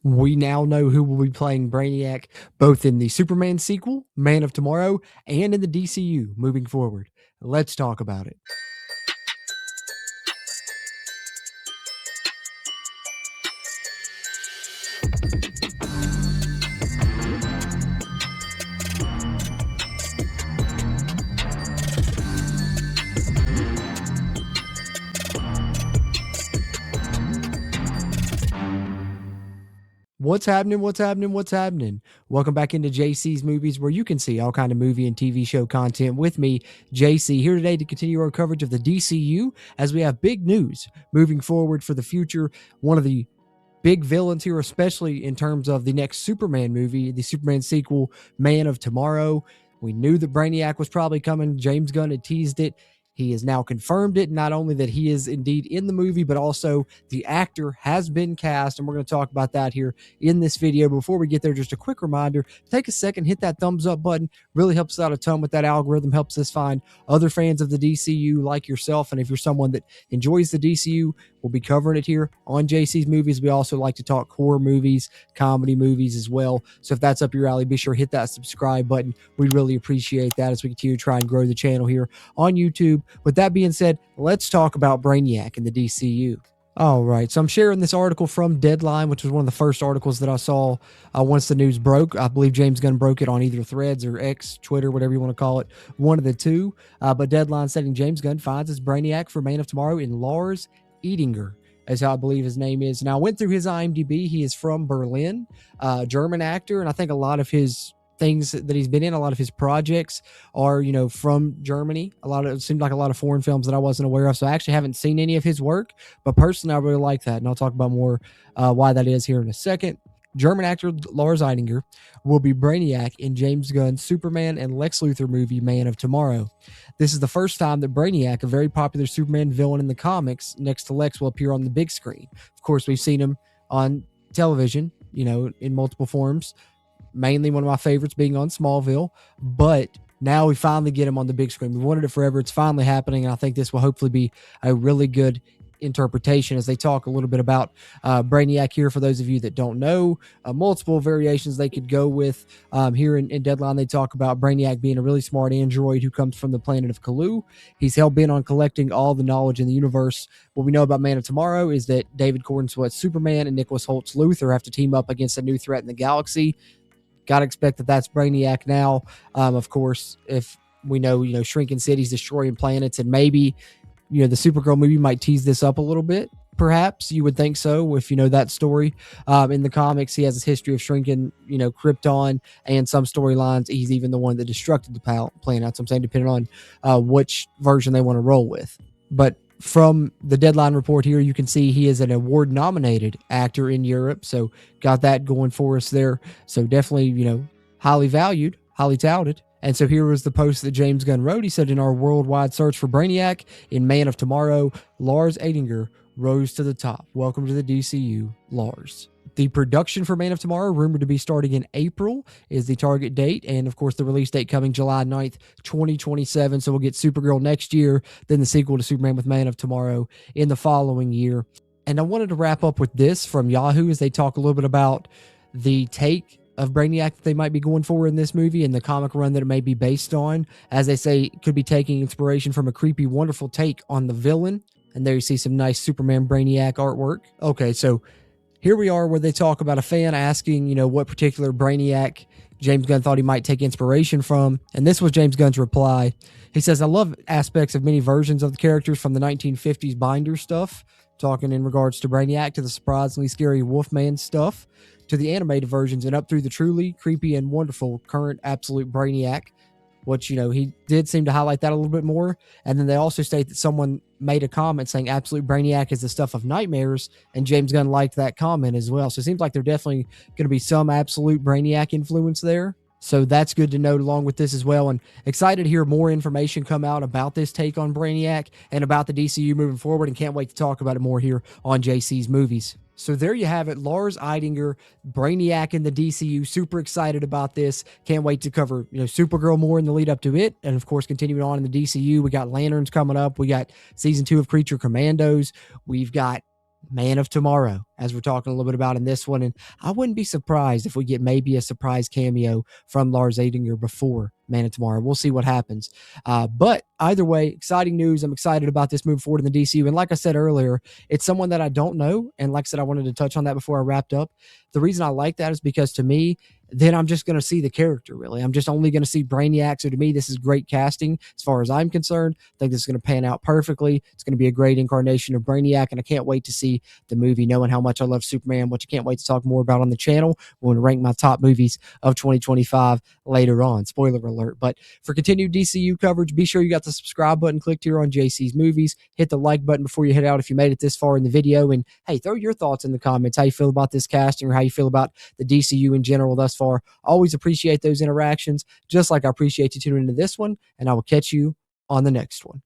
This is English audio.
We now know who will be playing Brainiac, both in the Superman sequel, Man of Tomorrow, and in the DCU moving forward. Let's talk about it. What's happening? What's happening? What's happening? Welcome back into JC's Movies, where you can see all kind of movie and TV show content with me, JC, here today to continue our coverage of the DCU as we have big news moving forward for the future. One of the big villains here, especially in terms of the next Superman movie, the Superman sequel, Man of Tomorrow. We knew that Brainiac was probably coming. James Gunn had teased it. He has now confirmed it, not only that he is indeed in the movie, but also the actor has been cast, and we're going to talk about that here in this video. Before we get there, just a quick reminder, take a second, hit that thumbs up button. Really helps us out a ton with that algorithm, helps us find other fans of the DCU like yourself, and if you're someone that enjoys the DCU, we'll be covering it here on JC's Movies. We also like to talk horror movies, comedy movies as well, so if that's up your alley, be sure to hit that subscribe button. We'd really appreciate that as we continue to try and grow the channel here on YouTube. With that being said, let's talk about Brainiac in the DCU. All right, so I'm sharing this article from Deadline, which was one of the first articles that I saw once the news broke. I believe James Gunn broke it on either Threads or X, Twitter, whatever you want to call it, one of the two. But Deadline stating James Gunn finds his Brainiac for Man of Tomorrow in Lars Eidinger, as I believe his name is. Now, I went through his IMDb. He is from Berlin, German actor, and I think a lot of his things that he's been in, a lot of his projects are, from Germany. It seemed like a lot of foreign films that I wasn't aware of. So I actually haven't seen any of his work, but personally, I really like that. And I'll talk about more why that is here in a second. German actor Lars Eidinger will be Brainiac in James Gunn's Superman and Lex Luthor movie, Man of Tomorrow. This is the first time that Brainiac, a very popular Superman villain in the comics, next to Lex, will appear on the big screen. Of course, we've seen him on television, in multiple forms. Mainly one of my favorites being on Smallville, but now we finally get him on the big screen. We wanted it forever. It's finally happening, and I think this will hopefully be a really good interpretation as they talk a little bit about Brainiac here. For those of you that don't know, multiple variations they could go with. Here in Deadline, they talk about Brainiac being a really smart android who comes from the planet of Kal-el. He's hell-bent on collecting all the knowledge in the universe. What we know about Man of Tomorrow is that David Gordon Sweat's Superman and Nicholas Holt's Luthor have to team up against a new threat in the galaxy. Got to expect that that's Brainiac now. Of course, if we know, shrinking cities, destroying planets, and maybe, the Supergirl movie might tease this up a little bit. Perhaps you would think so if you know that story. In the comics, he has this history of shrinking, Krypton, and some storylines, he's even the one that destructed the planet. So I'm saying depending on which version they want to roll with. But from the Deadline report here, you can see he is an award-nominated actor in Europe, so got that going for us there. So definitely, highly valued, highly touted. And so here was the post that James Gunn wrote. He said, in our worldwide search for Brainiac in Man of Tomorrow, Lars Eidinger rose to the top. Welcome to the DCU, Lars. The production for Man of Tomorrow, rumored to be starting in April, is the target date. And, of course, the release date coming July 9th, 2027. So we'll get Supergirl next year, then the sequel to Superman with Man of Tomorrow in the following year. And I wanted to wrap up with this from Yahoo as they talk a little bit about the take of Brainiac that they might be going for in this movie and the comic run that it may be based on. As they say, it could be taking inspiration from a creepy, wonderful take on the villain. And there you see some nice Superman Brainiac artwork. Okay, so here we are where they talk about a fan asking, what particular Brainiac James Gunn thought he might take inspiration from. And this was James Gunn's reply. He says, I love aspects of many versions of the characters from the 1950s binder stuff, talking in regards to Brainiac, to the surprisingly scary Wolfman stuff, to the animated versions, and up through the truly creepy and wonderful current absolute Brainiac, which, he did seem to highlight that a little bit more. And then they also state that someone made a comment saying absolute Brainiac is the stuff of nightmares, and James Gunn liked that comment as well. So it seems like there definitely going to be some absolute Brainiac influence there. So that's good to note along with this as well. And excited to hear more information come out about this take on Brainiac and about the DCU moving forward, and can't wait to talk about it more here on JC's Movies. So there you have it, Lars Eidinger, Brainiac in the DCU. Super excited about this. Can't wait to cover, Supergirl more in the lead up to it. And of course, continuing on in the DCU, we got Lanterns coming up. We got season 2 of Creature Commandos. We've got Man of Tomorrow, as we're talking a little bit about in this one. And I wouldn't be surprised if we get maybe a surprise cameo from Lars Eidinger before Man of Tomorrow. We'll see what happens. But either way, exciting news. I'm excited about this moving forward in the DCU. And like I said earlier, it's someone that I don't know. And like I said, I wanted to touch on that before I wrapped up. The reason I like that is because to me, then I'm just going to see the character, really. I'm just only going to see Brainiac. So to me, this is great casting as far as I'm concerned. I think this is going to pan out perfectly. It's going to be a great incarnation of Brainiac, and I can't wait to see the movie, knowing how much I love Superman, which I can't wait to talk more about on the channel. We're going to rank my top movies of 2025 later on. Spoiler alert. But for continued DCU coverage, be sure you got the subscribe button clicked here on JC's Movies. Hit the like button before you head out if you made it this far in the video. And hey, throw your thoughts in the comments, how you feel about this casting or how you feel about the DCU in general thus far. Always appreciate those interactions, just like I appreciate you tuning into this one, and I will catch you on the next one.